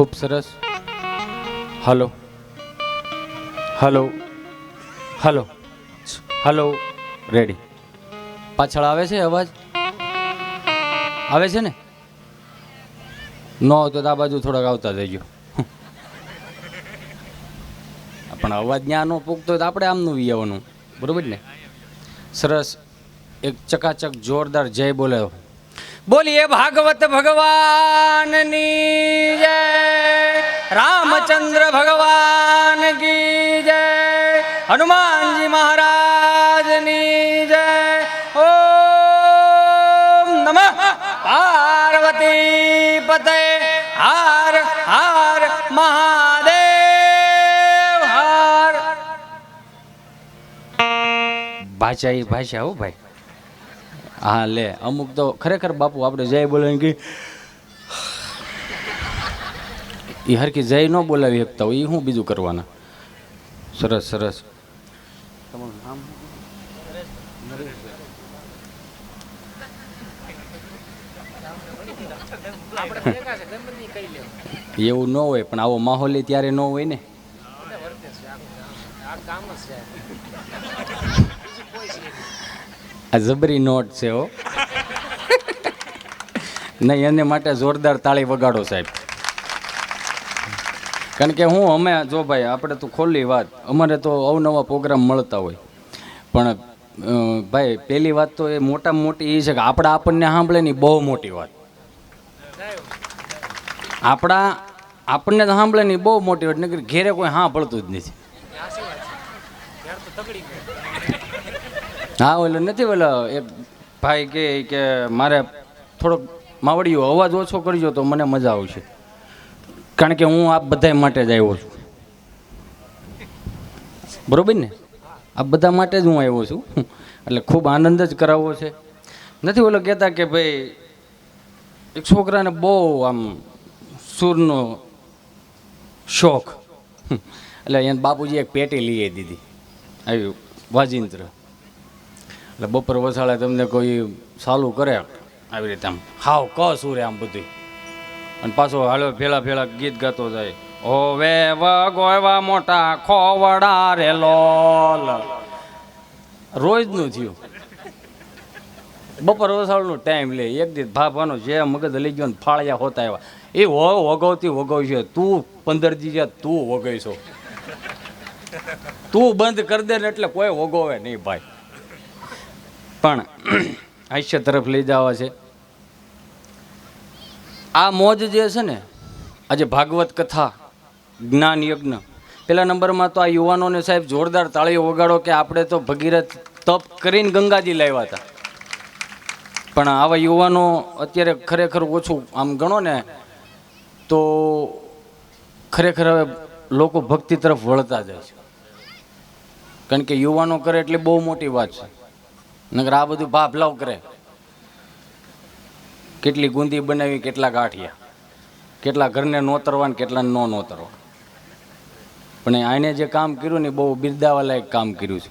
ખૂબ સરસ. Hello hello hello hello. Ready. પાછળ આવે છે અવાજ? આવે છે ને? ન તો આ બાજુ થોડાક આવતા જઈજો. પણ અવાજ ત્યાં ન પૂગતો હોય તો આપણે આમનું વી આવવાનું, બરોબર ને? સરસ. એક ચકાચક જોરદાર જય બોલાયો. બોલીએ ભાગવત ભગવાનની જય, રામચંદ્ર ભગવાન કી જય, હનુમાનજી મહારાજની જય. ઓમ નમઃ પાર્વતી પતય. હર હર મહાદેવ હર. ભાષા એ ભાષા હો ભાઈ. હા લે, અમુક તો ખરેખર બાપુ આપણે જય બોલાવીને કે એ હરકી જય ન બોલાવી શકતા હોય, એ શું બીજું કરવાના. સરસ સરસ. એવું ન હોય, પણ આવો માહોલ ત્યારે ન હોય ને. આ જબરી નોટ છે હો. નહીં, એને માટે જોરદાર તાળી વગાડો સાહેબ. કારણ કે અમે જો ભાઈ આપણે તો ખોલી વાત, અમારે તો અવનવા પ્રોગ્રામ મળતા હોય, પણ ભાઈ પહેલી વાત તો એ મોટામાં મોટી એ છે કે આપણને સાંભળે ને બહુ મોટી વાત. આપણને સાંભળે ને બહુ મોટી વાત, નકર ઘેરે કોઈ સાંભળતું જ નથી. હા ઓલો નથી, ઓલા એક ભાઈ કે મારે થોડોક માવડિયો અવાજ ઓછો કરજો તો મને મજા આવશે, કારણ કે હું આ બધા માટે જ આવ્યો છું, બરોબર ને? આ બધા માટે જ હું આવ્યો છું, એટલે ખૂબ આનંદ જ કરાવવો છે. નથી ઓલો કહેતા કે ભાઈ એક છોકરાને બહુ આમ સૂરનો શોખ, એટલે એને બાપુજી એક પેટી લઈ દીધી આવી વાજિંત્ર. એટલે બપોર વસાળે તમને કોઈ ચાલુ કરે આવી રીતે આમ હાવ કસુરે આમ બધું, અને પાછો હાલો ભેળા ભેળા ગીત ગાતો જાય. હોવે વગોવા મોટા ખોવડા રે લોલ. રોજનું થયું. બપોર વસાળનો ટાઈમ લે, એક દિવસ ભાભવાનો જે મગજ લઈ ગયો ને ફાળિયા હોતા એવા એ વગવતી વગવશે. તું 15 દી તું વગઈશો, તું બંધ કરી દે ને એટલે કોઈ વગોવે નહીં ભાઈ. પણ હાસ્ય તરફ લઈ જવા છે આ મોજ જે છે ને. આજે ભાગવત કથા, જ્ઞાન યજ્ઞ. પહેલા નંબરમાં તો આ યુવાનોને સાહેબ જોરદાર તાળીઓ વગાડો કે આપણે તો ભગીરથ તપ કરીને ગંગાજી લાવ્યા હતા, પણ આવા યુવાનો અત્યારે ખરેખર ઓછું આમ ગણો ને તો ખરેખર હવે લોકો ભક્તિ તરફ વળતા જાય છે, કારણ કે યુવાનો કરે એટલે બહુ મોટી વાત છે. નકર આ બધું ભાભલાવ કરે. કેટલી ગુંદી બનાવી, કેટલા ગાંઠિયા, કેટલા ઘરને નોતરવા ને કેટલા ન નોતરવા. પણ આને જે કામ કર્યું ને બહુ બિરદાવા લાયક કામ કર્યું છે.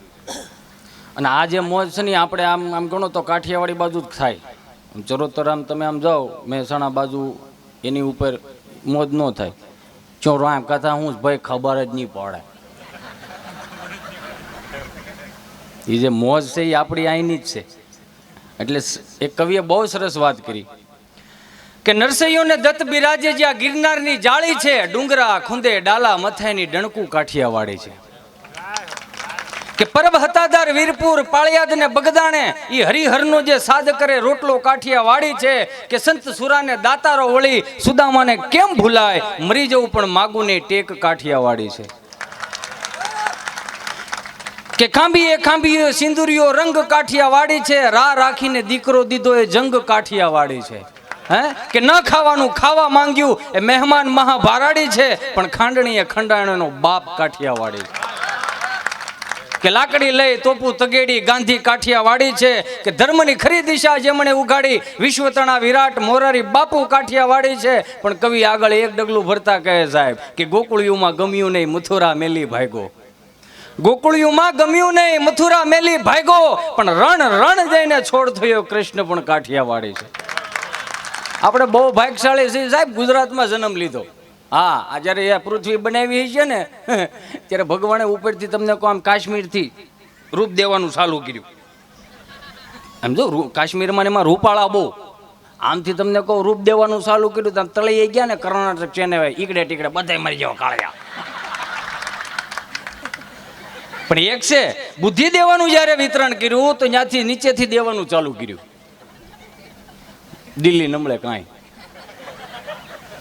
અને આ જે મોજ છે ને આપણે આમ ગણો તો કાઠિયાવાડી બાજુ જ થાય. ચરોતર આમ તમે આમ જાઓ મહેસાણા બાજુ એની ઉપર મોજ ન થાય. ચોરો આમ કથા હું ભાઈ ખબર જ નહીં પડે. એ જે મોજ છે એ આપણી અહીંની જ છે. એટલે એક કવિએ બહુ સરસ વાત કરી કે નરસૈયોને દત્ત બિરાજે જ્યાં ગિરનારની જાળી છે, ડુંગરા ખૂંદે ડાલા મથાઈની ડણકું કાઠિયાવાડી છે. કે પરબ હતાદાર વીરપુર પાળિયાદ ને બગદાણે ઈ હરિહરનો જે સાદ કરે રોટલો કાઠિયાવાડી છે. કે સંત સુરાને દાતારો વળી સુદામાને કેમ ભૂલાય, મરી જવું પણ માગું ને ટેક કાઠિયાવાડી છે. કે ખાંભીએ સિંદુરિયો રંગ કાઠિયાવાડી છે, રા રાખીને દીકરો દીધો એ જંગ કાઠિયાવાડી છે. કે ન ખાવાનું ખાવા માંગ્યું એ મહેમાન મહાભારાડી છે, પણ ખાંડણીએ ખંડાણનો બાપ કાઠિયાવાડી છે. કે લાકડી લઈ તોપુ તગેડી ગાંધી કાઠિયાવાડી છે. કે ધર્મની ખરી દિશા જેમણે ઉગાડી વિશ્વતણા વિરાટ મોરારી બાપુ કાઠિયાવાડી છે. પણ કવિ આગળ એક ડગલું ભરતા કહે સાહેબ કે ગોકુળિયુંમાં ગમ્યું નહીં મથુરા મેલી ભાગ્યો. ગોકુળિયુંમાં ગમ્યું નહીં મથુરા મેલી ભાગ્યો, પણ રણ જઈને છોડ થયો કૃષ્ણ પણ કાઠિયાવાડી છે. આપણે બહુ ભાગ્યશાળી છીએ સાહેબ, ગુજરાતમાં જન્મ લીધો. હા આ જ્યારે એ પૃથ્વી બનાવી છે ને ત્યારે ભગવાને ઉપરથી તમને કહો આમ કાશ્મીરથી રૂપ દેવાનું ચાલુ કર્યું. આમ જો કાશ્મીરમાં ને એમાં રૂપાળા બહુ, આમથી તમને કહું રૂપ દેવાનું ચાલુ કર્યું તો તળાઈ ગયા ને કર્ણાટક ચેન્નઈ ઈકડે ટીકડે બધા મરી જાવ કાળ્યા. પણ એક છે બુદ્ધિ દેવાનું જ્યારે વિતરણ કર્યું તો ત્યાંથી નીચેથી દેવાનું ચાલુ કર્યું. દિલ્હી નમળે કાંઈ,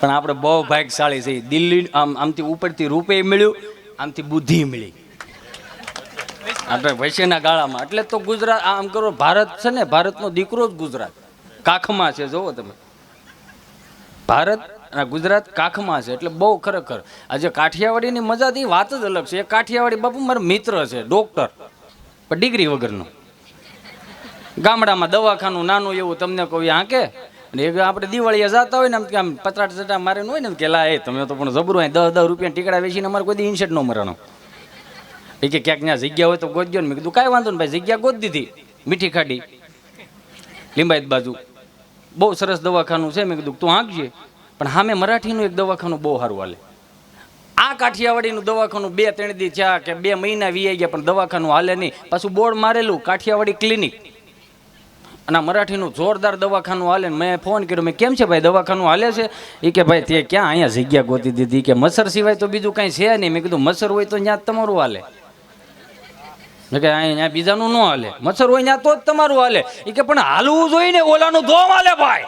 પણ આપણે બહુ ભાગ્યશાળી છીએ. દિલ્હી આમથી ઉપરથી રૂપે મળ્યું, આમથી બુદ્ધિ મળી આપણે વૈશ્યના ગાળામાં. એટલે તો ગુજરાત આમ કરો, ભારત છે ને ભારતનો દીકરો જ ગુજરાત કાખમાં છે. જોવો તમે, ભારત અને ગુજરાત કાખમાં છે. એટલે બહુ ખરેખર આજે કાઠિયાવાડીની મજાથી વાત જ અલગ છે. એ કાઠિયાવાડી બાપુ મારો મિત્ર છે, ડોક્ટર, પણ ડિગ્રી વગરનો. ગામડામાં દવાખાનું નાનું એવું તમને કહું આ કે આપણે દિવાળીએ જતા હોય ને આમ પતરાટ ચટા મારે હોય ને કે લા એ તમે તો પણ જબરું હોય 10-10 રૂપિયા ટીકડા વેચીને અમારે કોઈ ઇન્સેટ ન મરવાનો. એ કે ક્યાંક ત્યાં જગ્યા હોય તો ગોતજો ને. મેં કીધું કાંઈ વાંધો ને ભાઈ, જગ્યા ગોત દીધી મીઠી ખાડી લીંબાયત બાજુ. બહુ સરસ દવાખાનું છે. મેં કીધું તું આંકજે, પણ સામે મરાઠીનું એક દવાખાનું બહુ સારું હાલે. આ કાઠિયાવાડીનું દવાખાનું 2-3 દી થયા કે 2 મહિના વી ગયા પણ દવાખાનું હાલે નહીં. પાછું બોર્ડ મારેલું કાઠિયાવાડી ક્લિનિક, અને મરાઠીનું જોરદાર દવાખાનું હાલે. મેં ફોન કર્યો, મેં કેમ છે ભાઈ દવાખાનું હાલે છે? એ કે ભાઈ તે ક્યાં અહીંયા જગ્યા ગોતી દીધી, કે મચ્છર સિવાય તો બીજું કાંઈ છે નહીં. મેં કીધું મચ્છર હોય તો ત્યાં તમારું હાલે. મેં કે અહીંયા બીજાનું ન હાલે, મચ્છર હોય ત્યાં તો જ તમારું હાલે. એ કે પણ હાલવું જોઈએ ને, ઓલાનું ધોમ હાલે ભાઈ,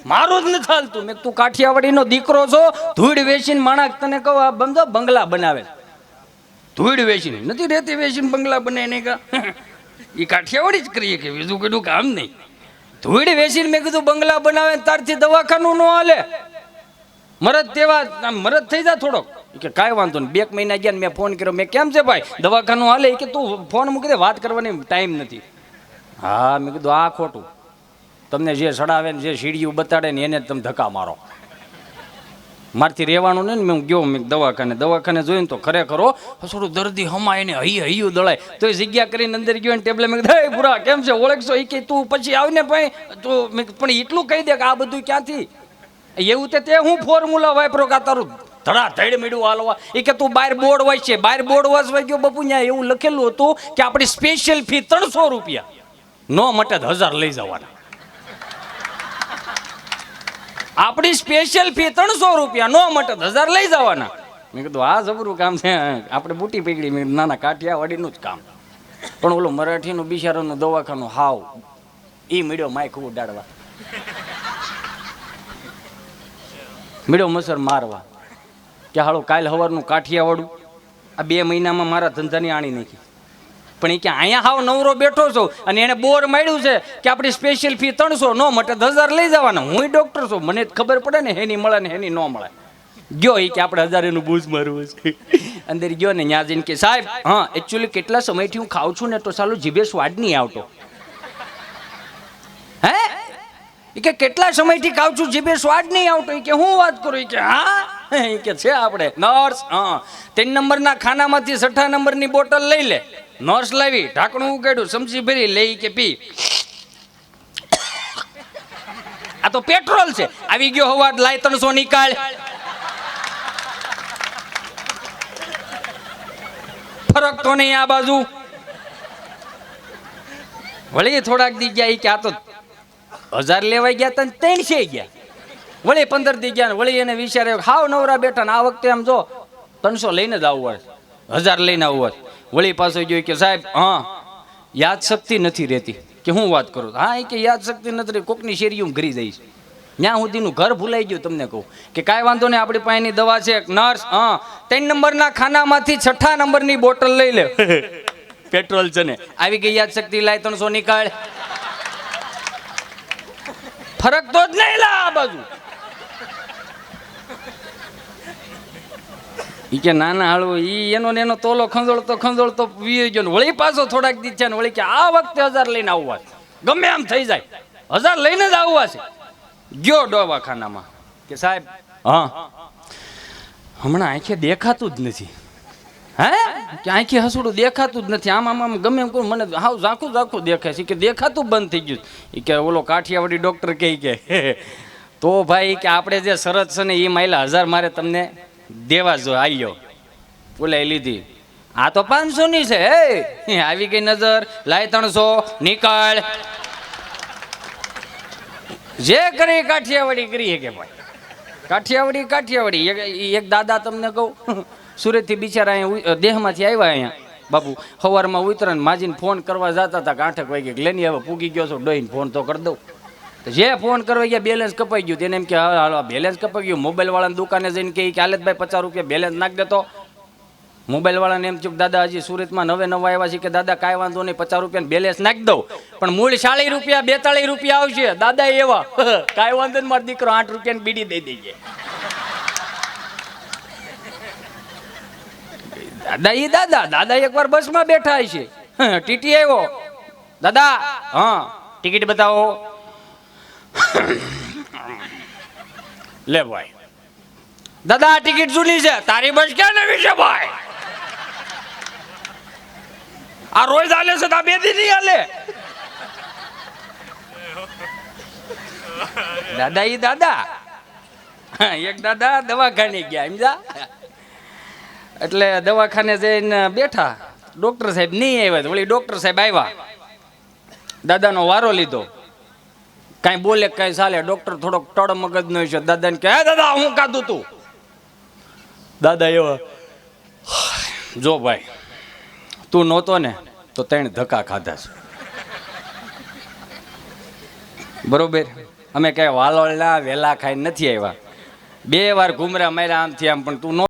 મારું જ નથી હાલતું. મેં તું કાઠિયાવાડીનો દીકરો છો, ધૂળ વેચીને માણસ તને કહો આ બંધો બંગલા બનાવે, ધૂળ વેચીને નથી રેતી વેચીને બંગલા બનાવી નહીં કા એ કાઠિયાવાડી જ કરીએ કે બીજું કીધું કામ નહીં. ધૂળ વેચીને મેં કીધું બંગલા બનાવે તારથી દવાખાનું ન હાલે. મરદ તેવા મરદ થઈ જા થોડોક. કે કાંઈ વાંધો નહીં. 2 મહિના ગયા મેં ફોન કર્યો, મેં કેમ છે ભાઈ દવાખાનું હાલે? કે તું ફોન મૂકી દે, વાત કરવાની ટાઈમ નથી. હા મેં કીધું આ ખોટું, તમને જે સડાવે ને જે સીડીયું બતાડે ને એને તમે ધક્કા મારો. મારથી રહેવાનું નહીં ને. મેં ગયો મેં દવાખાને જોઈને તો ખરેખર થોડું દર્દી હમાય ને હૈયું દળાય તો એ જગ્યા કરીને અંદર ગયો ને ટેબલે મેં કીધું પૂરા કેમ છે ઓળખશો? એ કે તું પછી આવીને ભાઈ તું પણ એટલું કહી દે કે આ બધું ક્યાંથી એવું તે હું ફોર્મ્યુલા વાપરો કા તારું ધડા ધડ મેળવું હાલવા. એ કે તું બહાર બોર્ડ હોય છે, બહાર બોર્ડ વાંચવાઈ ગયો બાપુ, ત્યાં એવું લખેલું હતું કે આપણી સ્પેશિયલ ફી 300 રૂપિયા, નો મટે 1000 લઈ જવાના. આપણી સ્પેશિયલ ફી 300 રૂપિયા, નો મટે 1000 લઈ જવાના. મેં કીધું આ જબરું કામ છે, આપણે બુટી પકડી. મેં નાના કાઠિયાવાડીનું જ કામ. પણ ઓલું મરાઠીનું બિચારાનું દવાખાનું હાવ એ મળ્યો માઇક ઉડાડવા, મળ્યો મસર મારવા કે હાલો કાલ સવારનું કાઠિયાવાડું આ 2 મહિનામાં મારા ધંધાની આણી નાખી. પણ એ કે અહીંયા હાવ નવરો બેઠો છો અને એને બોર માર્યું છે કે આપણી સ્પેશિયલ ફી 300, નો મટે 1000 લઈ જવાના. હું ડોક્ટર છું, મને ખબર પડે ને હેની મળે ને હેની ન મળે. ગયો એ કે આપણે 1000 એનું બૂઝ મારવું છે. અંદર ગયો ને ત્યાં જઈને કે સાહેબ હા એકચ્યુઅલી કેટલા સમયથી હું ખાઉં છું ને તો સાલું જીભે સ્વાદ નહીં આવતો. હે એ કે કેટલા સમયથી ખાઉં છું જીભે સ્વાદ નહીં આવતો. એ કે હું વાત કરું? એ કે હા એ કે છે આપણે નર્સ. હા 3 નંબરના ખાનામાંથી 6 નંબરની બોટલ લઈ લે. નર્સ લાવી, ઢાંકણું ઉગાડ્યું, સમસી ભરી લઈ કે પી. આ તો પેટ્રોલ છે. આવી ગયો હવા, લાય 300 નીકાળ. ફરક તો નહીં આ બાજુ. વળી થોડાક દી ગયા કે આ તો 1000 લેવાઈ ગયા તા 300 ગયા. વળી 15 દી ગયા, વળી એને વિચારે હાવ નવરા બેઠા ને આ વખતે આમ જો 300 લઈને જ આવવું હોય, 1000 લઈને આવવું હોય. વળી પાછો જોઈ કે સાહેબ હા યાદ શક્તિ નથી રહેતી. કે હું વાત કરું? હા એ કે યાદ શક્તિ નથી રહી, કોકની શેરીઓ ઘરી જઈશ. ત્યાં સુધીનું ઘર ભૂલાઈ ગયું. તમને કહું કે કાંઈ વાંધો નહીં, આપણી પાસેની દવા છે. નર્સ હા 3 નંબરના ખાનામાંથી 6 નંબરની બોટલ લઈ લે. પેટ્રોલ છે ને. આવી ગઈ યાદ શક્તિ, લાય 300 નીકાળ. ફરક તો જ નહીં લા આ બાજુ. ઈ કે નાના હાળવો ઈ એનો તોલો ખંજોળતો વી ગયો. વળી પાછો થોડાક દી છે ને વળી કે આ વખતે 1000 લઈને આવવા છે, ગમે આમ થઈ જાય 1000 લઈને જ આવવા છે. ગયો દવાખાનામાં કે સાહેબ હા હમણાં આંખે દેખાતું જ નથી. હે કે આંખે હસુડું દેખાતું જ નથી. આમ ગમે એમ કહું મને હાવ ઝાંખું દેખાય છે. કે દેખાતું બંધ થઈ ગયું. એ કે ઓલો કાઠિયાવાડી ડોક્ટર કહે કે તો ભાઈ કે આપણે જે શરત છે ને એ માયલા 1000 મારે તમને દેવા જો આવ્યો બોલાઈ લીધી. આ તો 500 ની છે. હે આવી ગઈ નજર, લાય 300 નીકળ. જે કરી કાઠિયાવાડી કરી કે ભાઈ કાઠિયાવાડી. એક દાદા તમને કહું, સુરત થી બિચારા અહીંયા દેહમાંથી આવ્યા અહીંયા બાપુ. સવારમાં ઉતરણ માજીને ફોન કરવા જતા હતા કે 8 વાગે લેની હવે પૂગી ગયો છો ડોઈને ફોન તો કરી દઉં. જે ફોન કરવા ગયા બેલેન્સ કપાઈ ગયું. તેને એમ કે હાલો બેલેન્સ કપાઈ ગયું. મોબાઈલ વાળાની દુકાને જઈને કે હાલતભાઈ 50 રૂપિયા બેલેન્સ નાખ દેતો. મોબાઈલ વાળાને એમ થયું દાદા હજી સુરતમાં નવા આવ્યા છે કે દાદા કાંઈ વાંધો નહીં 50 રૂપિયા બેલેન્સ નાખી દઉં, પણ મૂળ 40 રૂપિયા 42 રૂપિયા આવશે. દાદા એવા કાંઈ વાંધો નહીં મારો દીકરો 8 રૂપિયાની બીડી દઈ દઈએ. દાદા એકવાર બસમાં બેઠા છે, ટીટી આવ્યો. દાદા હા ટિકિટ બતાવો. લે ભાઈ દાદા ટિકિટ જૂની છે, તારી બસ ક્યાં નવી છે ભાઈ? આ રોજ હાલે છે, આ 2 દી નહીં હાલે. દાદા એક દાદા દવાખાને ગયા સમજા. એટલે દવાખાને જઈને બેઠા, ડોક્ટર સાહેબ નહીં આવ્યા. વળી ડોક્ટર સાહેબ આવ્યા, દાદાનો વારો લીધો. કાંઈ બોલે કાંઈ ચાલે. ડોક્ટર થોડોક ટળ મગજનો છે. દાદાને કહે દાદા હું કાધું તું? દાદા એવા જો ભાઈ તું નહોતો ને તો 3 ધક્કા ખાધા છે. બરોબર, અમે કઈ વાલોળના વેલા ખાઈ નથી આવ્યા. 2 વાર ઘુમરા માર્યા આમથી આમ, પણ તું